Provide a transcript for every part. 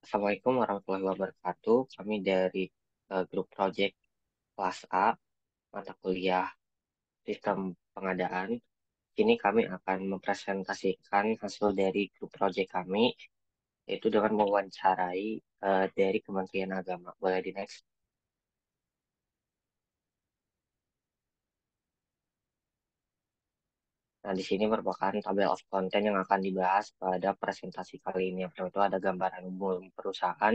Assalamualaikum warahmatullahi wabarakatuh. Kami dari grup project kelas A, mata kuliah sistem pengadaan. Kini kami akan mempresentasikan hasil dari grup project kami, yaitu dengan mewawancarai dari Kementerian Agama. Boleh di next? Nah, di sini merupakan tabel of content yang akan dibahas pada presentasi kali ini. Yang pertama itu ada gambaran umum perusahaan,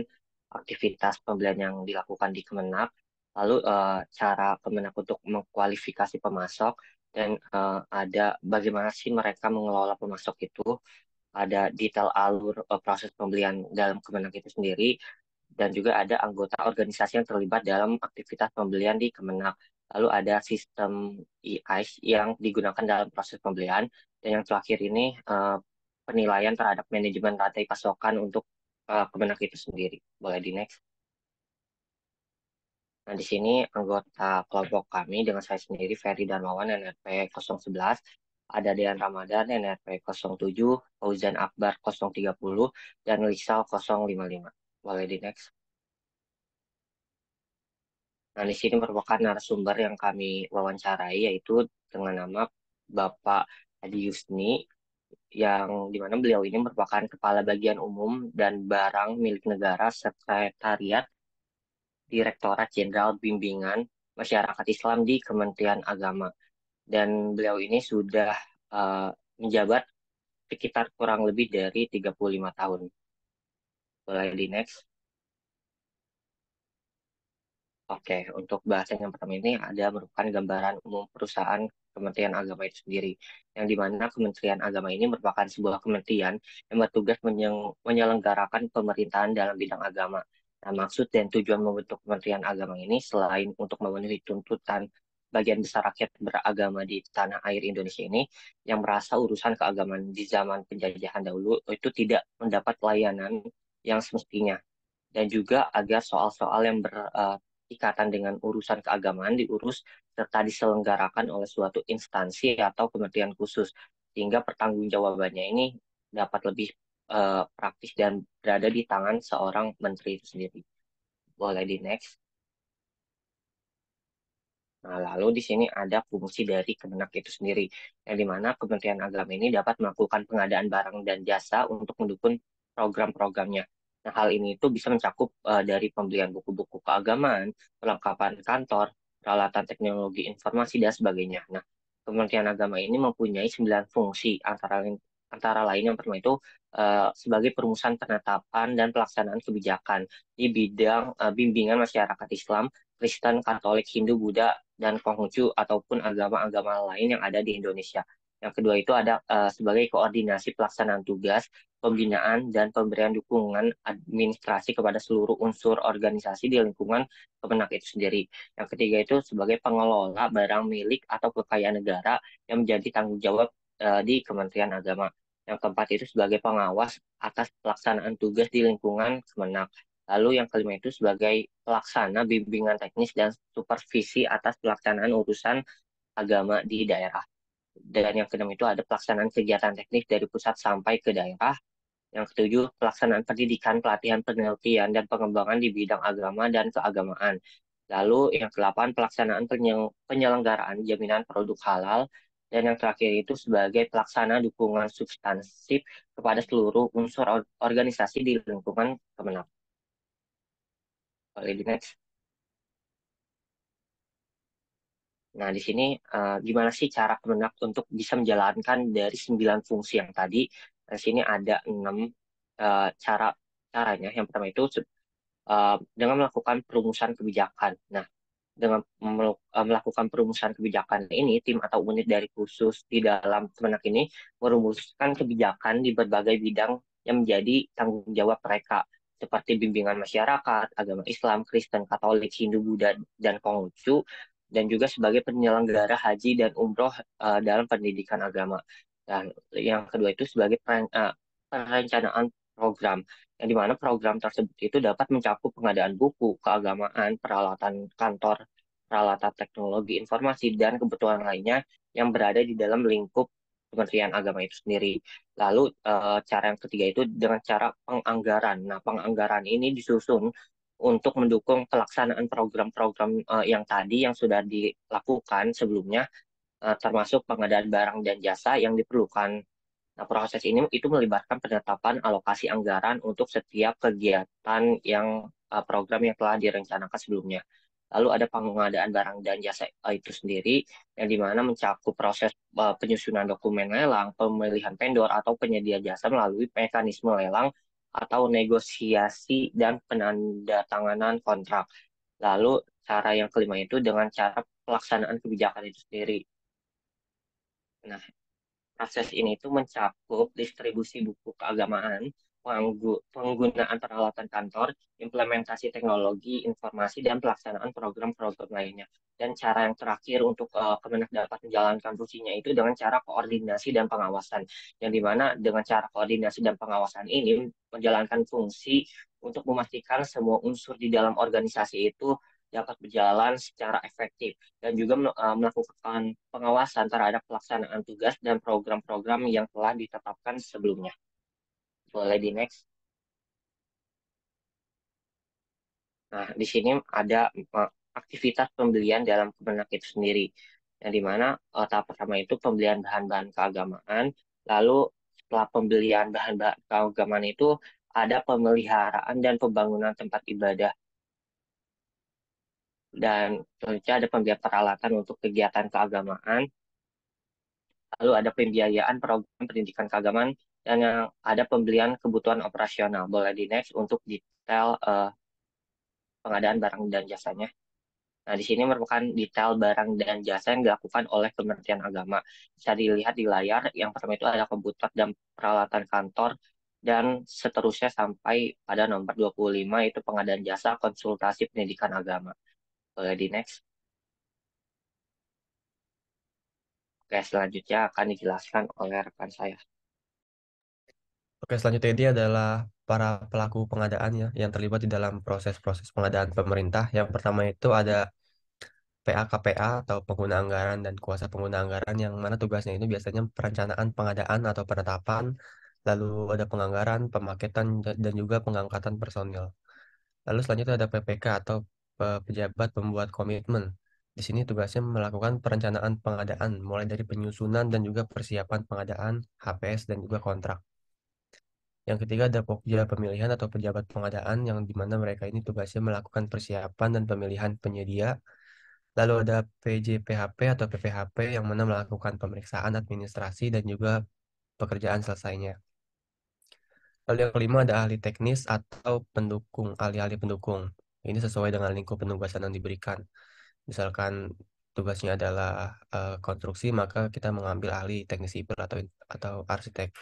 aktivitas pembelian yang dilakukan di Kemenak, lalu cara Kemenak untuk mengkualifikasi pemasok, dan ada bagaimana sih mereka mengelola pemasok itu, ada detail alur proses pembelian dalam Kemenak itu sendiri, dan juga ada anggota organisasi yang terlibat dalam aktivitas pembelian di Kemenak. Lalu ada sistem e-ICE yang digunakan dalam proses pembelian, dan yang terakhir ini penilaian terhadap manajemen rantai pasokan untuk Kemenak itu sendiri. Boleh di next. Nah, di sini anggota kelompok kami dengan saya sendiri, Ferry Darmawan, NRP 011, ada Dean Ramadan, NRP 07, Fauzan Akbar 030, dan Lisal 055. Boleh di next. Nah, di sini merupakan narasumber yang kami wawancarai, yaitu dengan nama Bapak Hadi Yusni, yang dimana beliau ini merupakan Kepala Bagian Umum dan Barang milik Negara Sekretariat Direktorat Jenderal Bimbingan Masyarakat Islam di Kementerian Agama. Dan beliau ini sudah eh, menjabat sekitar kurang lebih dari 35 tahun. Boleh di next. Oke, untuk bahasan yang pertama ini ada merupakan gambaran umum perusahaan Kementerian Agama itu sendiri, yang di mana Kementerian Agama ini merupakan sebuah kementerian yang bertugas menyelenggarakan pemerintahan dalam bidang agama. Nah, maksud dan tujuan membentuk Kementerian Agama ini selain untuk memenuhi tuntutan bagian besar rakyat beragama di tanah air Indonesia ini, yang merasa urusan keagamaan di zaman penjajahan dahulu itu tidak mendapat layanan yang semestinya, dan juga agar soal-soal yang berikatan dengan urusan keagamaan diurus serta diselenggarakan oleh suatu instansi atau kementerian khusus, sehingga pertanggungjawabannya ini dapat lebih praktis dan berada di tangan seorang menteri itu sendiri. Boleh di next. Nah, lalu di sini ada fungsi dari Kemenak itu sendiri, yang dimana Kementerian Agama ini dapat melakukan pengadaan barang dan jasa untuk mendukung program-programnya. Nah, hal ini itu bisa mencakup dari pembelian buku-buku keagamaan, perlengkapan kantor, peralatan teknologi informasi, dan sebagainya. Nah, Kementerian Agama ini mempunyai 9 fungsi, antara lain yang pertama itu sebagai perumusan penetapan dan pelaksanaan kebijakan di bidang bimbingan masyarakat Islam, Kristen, Katolik, Hindu, Buddha, dan Konghucu ataupun agama-agama lain yang ada di Indonesia. Yang kedua itu ada sebagai koordinasi pelaksanaan tugas, pembinaan, dan pemberian dukungan administrasi kepada seluruh unsur organisasi di lingkungan Kemenak itu sendiri. Yang ketiga itu sebagai pengelola barang milik atau kekayaan negara yang menjadi tanggung jawab di Kementerian Agama. Yang keempat itu sebagai pengawas atas pelaksanaan tugas di lingkungan Kemenak. Lalu yang kelima itu sebagai pelaksana bimbingan teknis dan supervisi atas pelaksanaan urusan agama di daerah. Dan yang keenam itu ada pelaksanaan kegiatan teknis dari pusat sampai ke daerah. Yang ketujuh, pelaksanaan pendidikan, pelatihan, penelitian, dan pengembangan di bidang agama dan keagamaan. Lalu yang kedelapan, pelaksanaan penyelenggaraan jaminan produk halal. Dan yang terakhir itu sebagai pelaksana dukungan substansif kepada seluruh unsur organisasi di lingkungan Kemenang. Boleh di next. Nah, di sini gimana sih cara Kemenak untuk bisa menjalankan dari 9 fungsi yang tadi? Di sini ada 6 cara caranya. Yang pertama itu dengan melakukan perumusan kebijakan. Nah, dengan melakukan perumusan kebijakan ini, tim atau unit dari khusus di dalam Kemenak ini merumuskan kebijakan di berbagai bidang yang menjadi tanggung jawab mereka, seperti bimbingan masyarakat, agama Islam, Kristen, Katolik, Hindu, Buddha, dan Konghucu, dan juga sebagai penyelenggara haji dan umroh dalam pendidikan agama. Dan yang kedua itu sebagai perencanaan program, yang di mana program tersebut itu dapat mencakup pengadaan buku, keagamaan, peralatan kantor, peralatan teknologi informasi, dan kebutuhan lainnya yang berada di dalam lingkup Kementerian Agama itu sendiri. Lalu cara yang ketiga itu dengan cara penganggaran. Nah, penganggaran ini disusun untuk mendukung pelaksanaan program-program yang tadi yang sudah dilakukan sebelumnya, termasuk pengadaan barang dan jasa yang diperlukan. Nah, proses ini itu melibatkan penetapan alokasi anggaran untuk setiap kegiatan yang program yang telah direncanakan sebelumnya. Lalu ada pengadaan barang dan jasa itu sendiri yang dimana mencakup proses penyusunan dokumen lelang, pemilihan vendor atau penyedia jasa melalui mekanisme lelang atau negosiasi dan penandatanganan kontrak. Lalu cara yang kelima itu dengan cara pelaksanaan kebijakan itu sendiri. Nah, proses ini tuh mencakup distribusi buku keagamaan, penggunaan peralatan kantor, implementasi teknologi, informasi, dan pelaksanaan program-program lainnya. Dan cara yang terakhir untuk Kemenak dapat menjalankan fungsinya itu dengan cara koordinasi dan pengawasan. Yang dimana dengan cara koordinasi dan pengawasan ini menjalankan fungsi untuk memastikan semua unsur di dalam organisasi itu dapat berjalan secara efektif dan juga melakukan pengawasan terhadap pelaksanaan tugas dan program-program yang telah ditetapkan sebelumnya. Boleh di next. Nah, di sini ada aktivitas pembelian dalam Kemenak itu sendiri. Yang dimana tahap pertama itu pembelian bahan-bahan keagamaan, lalu setelah pembelian bahan-bahan keagamaan itu ada pemeliharaan dan pembangunan tempat ibadah, dan selanjutnya ada pembelian peralatan untuk kegiatan keagamaan. Lalu ada pembiayaan program pendidikan keagamaan dan yang ada pembelian kebutuhan operasional. Boleh di next untuk detail pengadaan barang dan jasanya. Nah, di sini merupakan detail barang dan jasa yang dilakukan oleh Kementerian Agama. Bisa dilihat di layar. Yang pertama itu ada komputer dan peralatan kantor, dan seterusnya sampai pada nomor 25 itu pengadaan jasa konsultasi pendidikan agama. Boleh di next. Oke, selanjutnya akan dijelaskan oleh rekan saya. Oke, selanjutnya ini adalah para pelaku pengadaan ya, yang terlibat di dalam proses-proses pengadaan pemerintah. Yang pertama itu ada PAKPA atau pengguna anggaran dan kuasa pengguna anggaran, yang mana tugasnya itu biasanya perencanaan pengadaan atau penetapan, lalu ada penganggaran, pemaketan, dan juga pengangkatan personil. Lalu selanjutnya ada PPK atau pejabat pembuat komitmen. Di sini tugasnya melakukan perencanaan pengadaan, mulai dari penyusunan dan juga persiapan pengadaan, HPS, dan juga kontrak. Yang ketiga ada Pokja pemilihan atau pejabat pengadaan, yang dimana mereka ini tugasnya melakukan persiapan dan pemilihan penyedia. Lalu ada PJPHP atau PPHP, yang mana melakukan pemeriksaan administrasi dan juga pekerjaan selesainya. Lalu yang kelima ada ahli teknis atau pendukung, ahli-ahli pendukung. Ini sesuai dengan lingkup penugasan yang diberikan. Misalkan tugasnya adalah konstruksi, maka kita mengambil ahli teknik sipil atau arsitek.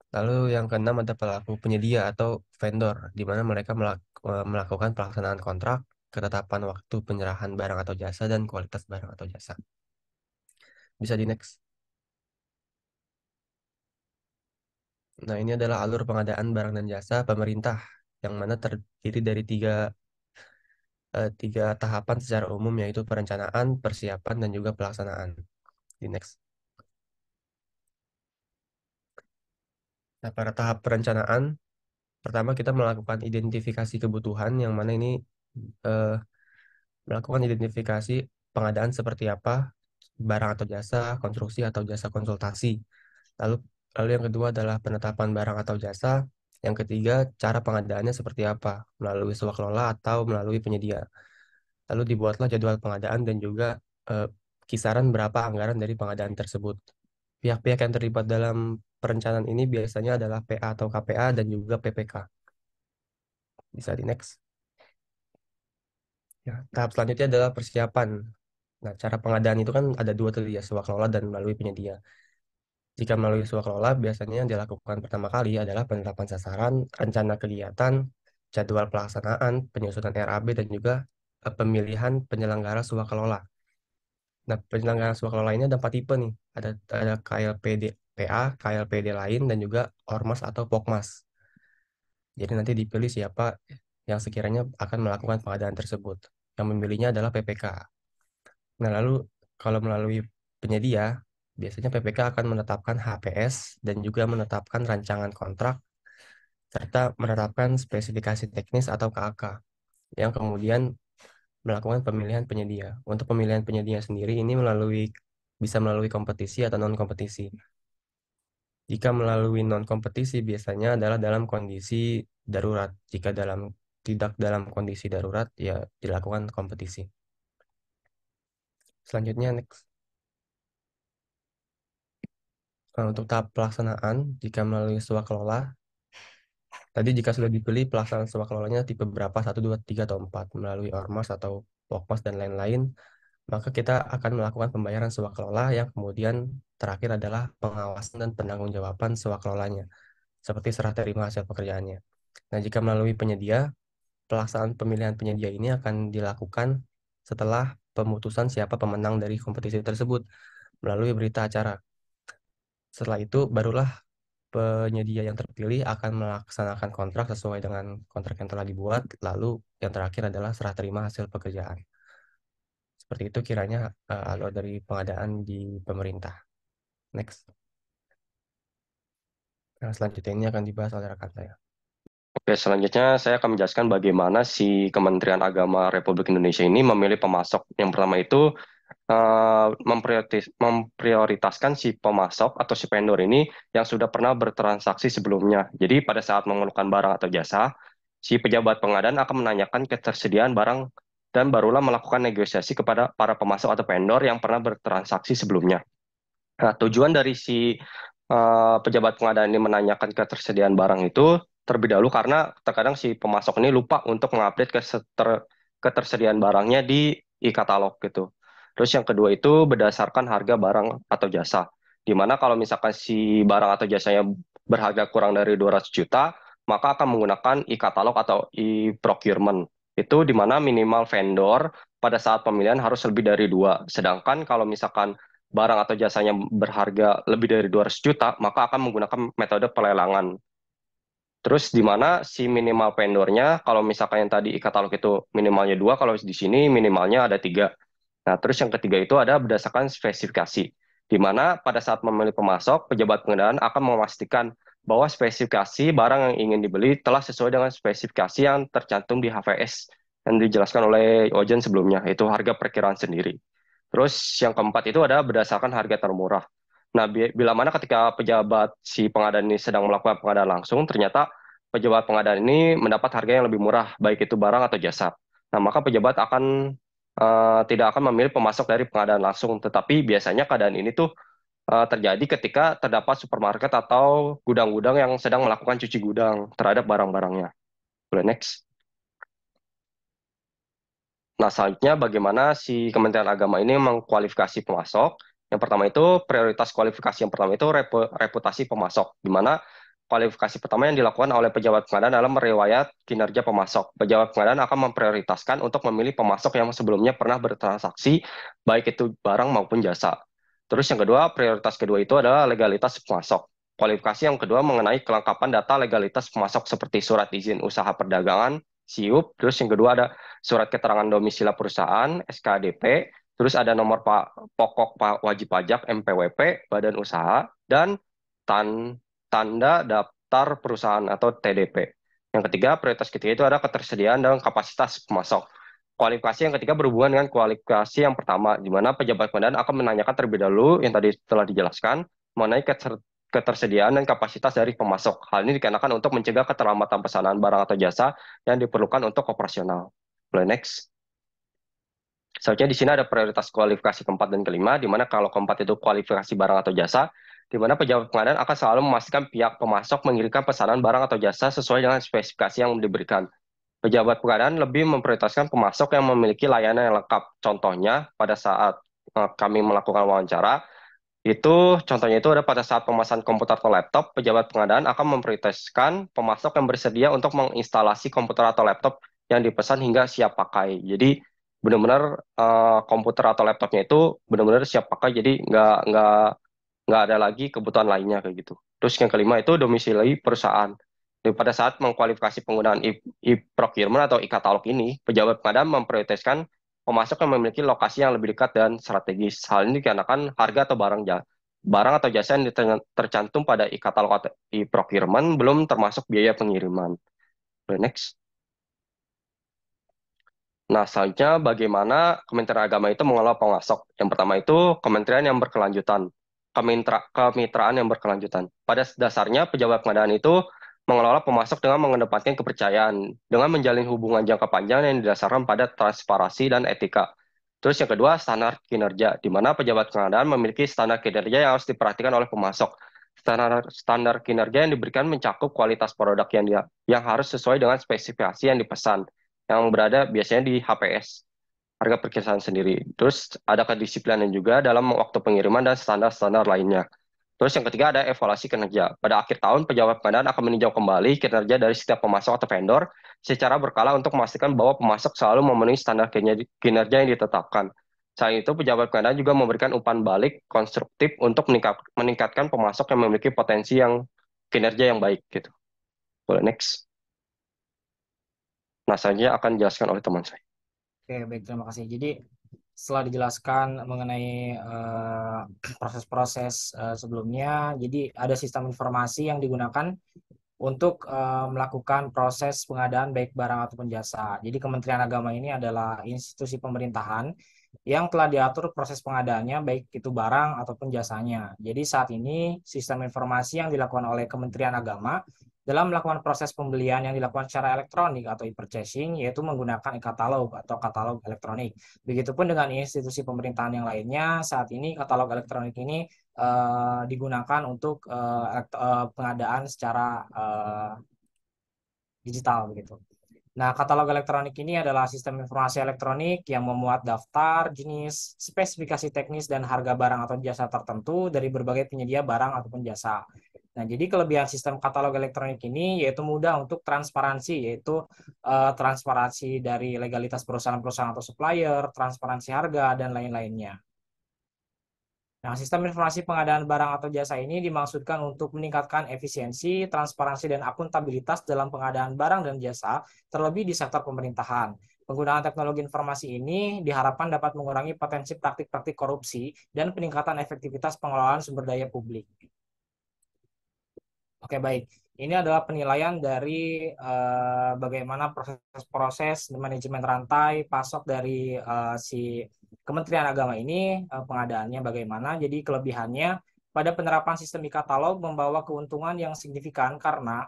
Lalu yang keenam ada pelaku penyedia atau vendor, di mana mereka melakukan pelaksanaan kontrak, ketetapan waktu penyerahan barang atau jasa, dan kualitas barang atau jasa. Bisa di next. Nah, ini adalah alur pengadaan barang dan jasa pemerintah, yang mana terdiri dari tiga tahapan secara umum, yaitu perencanaan, persiapan, dan juga pelaksanaan. Di next. Nah, pada tahap perencanaan, pertama kita melakukan identifikasi kebutuhan, yang mana ini eh, melakukan identifikasi pengadaan seperti apa, barang atau jasa, konstruksi atau jasa konsultasi. Lalu lalu yang kedua adalah penetapan barang atau jasa. Yang ketiga, cara pengadaannya seperti apa, melalui swaklola atau melalui penyedia. Lalu dibuatlah jadwal pengadaan dan juga eh, kisaran berapa anggaran dari pengadaan tersebut. Pihak-pihak yang terlibat dalam perencanaan ini biasanya adalah PA atau KPA dan juga PPK. Bisa di next. Ya, tahap selanjutnya adalah persiapan. Nah, cara pengadaan itu kan ada dua tadi ya, swaklola dan melalui penyedia. Jika melalui swaklola, biasanya yang dilakukan pertama kali adalah penetapan sasaran, rencana kegiatan, jadwal pelaksanaan, penyusunan RAB, dan juga pemilihan penyelenggara swaklola. Nah, penyelenggara swaklola ini ada 4 tipe nih. Ada KLPD PA, KLPD lain, dan juga Ormas atau Pokmas. Jadi nanti dipilih siapa yang sekiranya akan melakukan pengadaan tersebut. Yang memilihnya adalah PPK. Nah, lalu kalau melalui penyedia, Biasanya PPK akan menetapkan HPS dan juga menetapkan rancangan kontrak serta menetapkan spesifikasi teknis atau KAK yang kemudian melakukan pemilihan penyedia. Untuk pemilihan penyedia sendiri ini bisa melalui kompetisi atau non kompetisi. Jika melalui non kompetisi biasanya adalah dalam kondisi darurat. Jika tidak dalam kondisi darurat ya dilakukan kompetisi. Selanjutnya next. Untuk tahap pelaksanaan jika melalui swakelola. Tadi jika sudah dipilih pelaksanaan swakelolanya tipe berapa, 1, 2, 3, atau 4, melalui ormas atau pokmas dan lain-lain, maka kita akan melakukan pembayaran swakelola yang kemudian terakhir adalah pengawasan dan penangguhjawaban swakelolanya, seperti serah terima hasil pekerjaannya. Nah, jika melalui penyedia, pelaksanaan pemilihan penyedia ini akan dilakukan setelah pemutusan siapa pemenang dari kompetisi tersebut melalui berita acara. Setelah itu, barulah penyedia yang terpilih akan melaksanakan kontrak sesuai dengan kontrak yang telah dibuat, lalu yang terakhir adalah serah terima hasil pekerjaan. Seperti itu kiranya alur dari pengadaan di pemerintah. Next. Nah, selanjutnya ini akan dibahas oleh rekan saya. Oke, selanjutnya saya akan menjelaskan bagaimana si Kementerian Agama Republik Indonesia ini memilih pemasok. Yang pertama itu memprioritaskan si pemasok atau si vendor ini yang sudah pernah bertransaksi sebelumnya. Jadi pada saat mengeluarkan barang atau jasa, si pejabat pengadaan akan menanyakan ketersediaan barang dan barulah melakukan negosiasi kepada para pemasok atau vendor yang pernah bertransaksi sebelumnya. Nah, tujuan dari si pejabat pengadaan ini menanyakan ketersediaan barang itu terlebih dahulu karena terkadang si pemasok ini lupa untuk mengupdate ketersediaan barangnya di e-katalog gitu. Terus yang kedua itu berdasarkan harga barang atau jasa. Di mana kalau misalkan si barang atau jasanya berharga kurang dari 200 juta, maka akan menggunakan e-katalog atau e-procurement. Itu di mana minimal vendor pada saat pemilihan harus lebih dari dua. Sedangkan kalau misalkan barang atau jasanya berharga lebih dari 200 juta, maka akan menggunakan metode pelelangan. Terus di mana si minimal vendornya, kalau misalkan yang tadi e-katalog itu minimalnya dua, kalau di sini minimalnya ada tiga. Nah, terus yang ketiga itu ada berdasarkan spesifikasi, di mana pada saat memilih pemasok, pejabat pengadaan akan memastikan bahwa spesifikasi barang yang ingin dibeli telah sesuai dengan spesifikasi yang tercantum di HVS yang dijelaskan oleh Ojen sebelumnya, itu harga perkiraan sendiri. Terus yang keempat itu ada berdasarkan harga termurah. Nah, bila mana ketika pejabat si pengadaan ini sedang melakukan pengadaan langsung, ternyata pejabat pengadaan ini mendapat harga yang lebih murah, baik itu barang atau jasa. Nah, maka pejabat tidak akan memilih pemasok dari pengadaan langsung, tetapi biasanya keadaan ini tuh terjadi ketika terdapat supermarket atau gudang-gudang yang sedang melakukan cuci gudang terhadap barang-barangnya. Boleh next. Nah, selanjutnya bagaimana si Kementerian Agama ini mengkualifikasi pemasok. Yang pertama itu, prioritas kualifikasi yang pertama itu reputasi pemasok, di mana kualifikasi pertama yang dilakukan oleh pejabat pengadaan dalam meriwayat kinerja pemasok. Pejabat pengadaan akan memprioritaskan untuk memilih pemasok yang sebelumnya pernah bertransaksi, baik itu barang maupun jasa. Terus yang kedua, prioritas kedua itu adalah legalitas pemasok. Kualifikasi yang kedua mengenai kelengkapan data legalitas pemasok seperti surat izin usaha perdagangan, SIUP, terus yang kedua ada surat keterangan domisili perusahaan, SKDP, terus ada nomor pokok wajib pajak, MPWP, badan usaha, dan tanda daftar perusahaan atau TDP. Yang ketiga, prioritas ketiga itu ada ketersediaan dan kapasitas pemasok. Kualifikasi yang ketiga berhubungan dengan kualifikasi yang pertama, di mana pejabat pengadaan akan menanyakan terlebih dahulu yang tadi telah dijelaskan mengenai ketersediaan dan kapasitas dari pemasok. Hal ini dikarenakan untuk mencegah keterlambatan pesanan barang atau jasa yang diperlukan untuk operasional. Boleh next. Selanjutnya di sini ada prioritas kualifikasi keempat dan kelima, di mana kalau keempat itu kualifikasi barang atau jasa, di mana pejabat pengadaan akan selalu memastikan pihak pemasok mengirimkan pesanan barang atau jasa sesuai dengan spesifikasi yang diberikan. Pejabat pengadaan lebih memprioritaskan pemasok yang memiliki layanan yang lengkap. Contohnya, pada saat kami melakukan wawancara, contohnya itu ada pada saat pemasangan komputer atau laptop, pejabat pengadaan akan memprioritaskan pemasok yang bersedia untuk menginstalasi komputer atau laptop yang dipesan hingga siap pakai. Jadi benar-benar komputer atau laptopnya itu benar-benar siap pakai, jadi nggak ada lagi kebutuhan lainnya kayak gitu. Terus yang kelima itu domisili perusahaan. Jadi pada saat mengkualifikasi penggunaan e-procurement atau e-katalog ini, pejabat pengadaan memprioritaskan pemasok yang memiliki lokasi yang lebih dekat dan strategis. Hal ini dikarenakan harga atau barang barang atau jasa yang tercantum pada e-katalog atau e-procurement belum termasuk biaya pengiriman. Next. Nah, selanjutnya bagaimana Kementerian Agama itu mengelola pemasok. Yang pertama itu kementerian yang berkelanjutan, kemitraan yang berkelanjutan. Pada dasarnya pejabat pengadaan itu mengelola pemasok dengan mengedepankan kepercayaan, dengan menjalin hubungan jangka panjang yang didasarkan pada transparansi dan etika. Terus yang kedua, standar kinerja, di mana pejabat pengadaan memiliki standar kinerja yang harus diperhatikan oleh pemasok. Standar kinerja yang diberikan mencakup kualitas produk yang harus sesuai dengan spesifikasi yang dipesan yang berada biasanya di HPS, harga perkiraan sendiri. Terus ada kedisiplinan juga dalam waktu pengiriman dan standar-standar lainnya. Terus yang ketiga ada evaluasi kinerja. Pada akhir tahun, pejabat pengadaan akan meninjau kembali kinerja dari setiap pemasok atau vendor secara berkala untuk memastikan bahwa pemasok selalu memenuhi standar kinerja yang ditetapkan. Selain itu, pejabat pengadaan juga memberikan umpan balik konstruktif untuk meningkatkan pemasok yang memiliki potensi yang kinerja yang baik gitu. Boleh next. Nah, selanjutnya akan dijelaskan oleh teman saya. Oke, baik, terima kasih. Jadi setelah dijelaskan mengenai proses-proses sebelumnya, jadi ada sistem informasi yang digunakan untuk melakukan proses pengadaan baik barang ataupun jasa. Jadi Kementerian Agama ini adalah institusi pemerintahan yang telah diatur proses pengadaannya baik itu barang ataupun jasanya. Jadi saat ini sistem informasi yang dilakukan oleh Kementerian Agama dalam melakukan proses pembelian yang dilakukan secara elektronik atau e-purchasing yaitu menggunakan e-katalog atau katalog elektronik. Begitupun dengan institusi pemerintahan yang lainnya, saat ini katalog elektronik ini digunakan untuk pengadaan secara digital begitu. Nah, katalog elektronik ini adalah sistem informasi elektronik yang memuat daftar, jenis, spesifikasi teknis, dan harga barang atau jasa tertentu dari berbagai penyedia barang ataupun jasa. Nah, jadi kelebihan sistem katalog elektronik ini yaitu mudah untuk transparansi, yaitu transparansi dari legalitas perusahaan-perusahaan atau supplier, transparansi harga, dan lain-lainnya. Nah, sistem informasi pengadaan barang atau jasa ini dimaksudkan untuk meningkatkan efisiensi, transparansi, dan akuntabilitas dalam pengadaan barang dan jasa, terlebih di sektor pemerintahan. Penggunaan teknologi informasi ini diharapkan dapat mengurangi potensi praktik-praktik korupsi dan peningkatan efektivitas pengelolaan sumber daya publik. Oke, baik. Ini adalah penilaian dari bagaimana proses-proses manajemen rantai pasok dari si Kementerian Agama ini, pengadaannya bagaimana. Jadi kelebihannya pada penerapan sistem e-katalog membawa keuntungan yang signifikan karena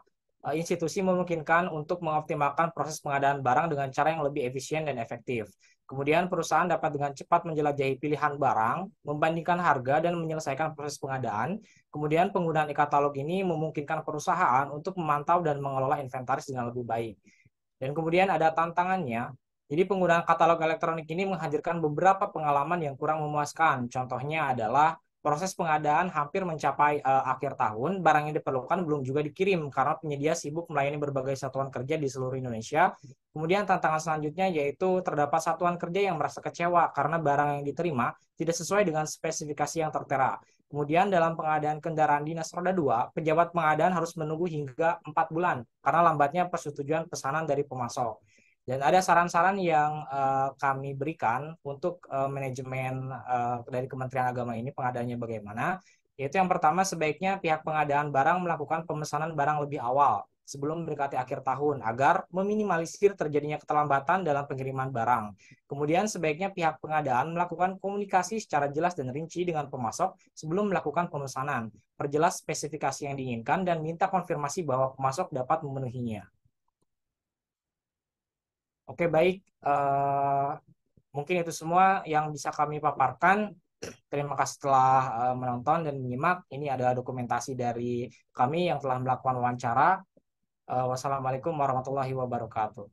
institusi memungkinkan untuk mengoptimalkan proses pengadaan barang dengan cara yang lebih efisien dan efektif. Kemudian perusahaan dapat dengan cepat menjelajahi pilihan barang, membandingkan harga, dan menyelesaikan proses pengadaan. Kemudian penggunaan e-katalog ini memungkinkan perusahaan untuk memantau dan mengelola inventaris dengan lebih baik. Dan kemudian ada tantangannya. Jadi penggunaan katalog elektronik ini menghadirkan beberapa pengalaman yang kurang memuaskan. Contohnya adalah proses pengadaan hampir mencapai akhir tahun, barang yang diperlukan belum juga dikirim karena penyedia sibuk melayani berbagai satuan kerja di seluruh Indonesia. Kemudian tantangan selanjutnya yaitu terdapat satuan kerja yang merasa kecewa karena barang yang diterima tidak sesuai dengan spesifikasi yang tertera. Kemudian dalam pengadaan kendaraan dinas roda 2, pejabat pengadaan harus menunggu hingga 4 bulan karena lambatnya persetujuan pesanan dari pemasok. Dan ada saran-saran yang kami berikan untuk manajemen dari Kementerian Agama ini pengadaannya bagaimana. Yaitu yang pertama, sebaiknya pihak pengadaan barang melakukan pemesanan barang lebih awal sebelum mendekati akhir tahun agar meminimalisir terjadinya keterlambatan dalam pengiriman barang. Kemudian sebaiknya pihak pengadaan melakukan komunikasi secara jelas dan rinci dengan pemasok sebelum melakukan pemesanan. Perjelas spesifikasi yang diinginkan dan minta konfirmasi bahwa pemasok dapat memenuhinya. Oke, baik. Mungkin itu semua yang bisa kami paparkan. Terima kasih telah menonton dan menyimak. Ini adalah dokumentasi dari kami yang telah melakukan wawancara. Wassalamualaikum warahmatullahi wabarakatuh.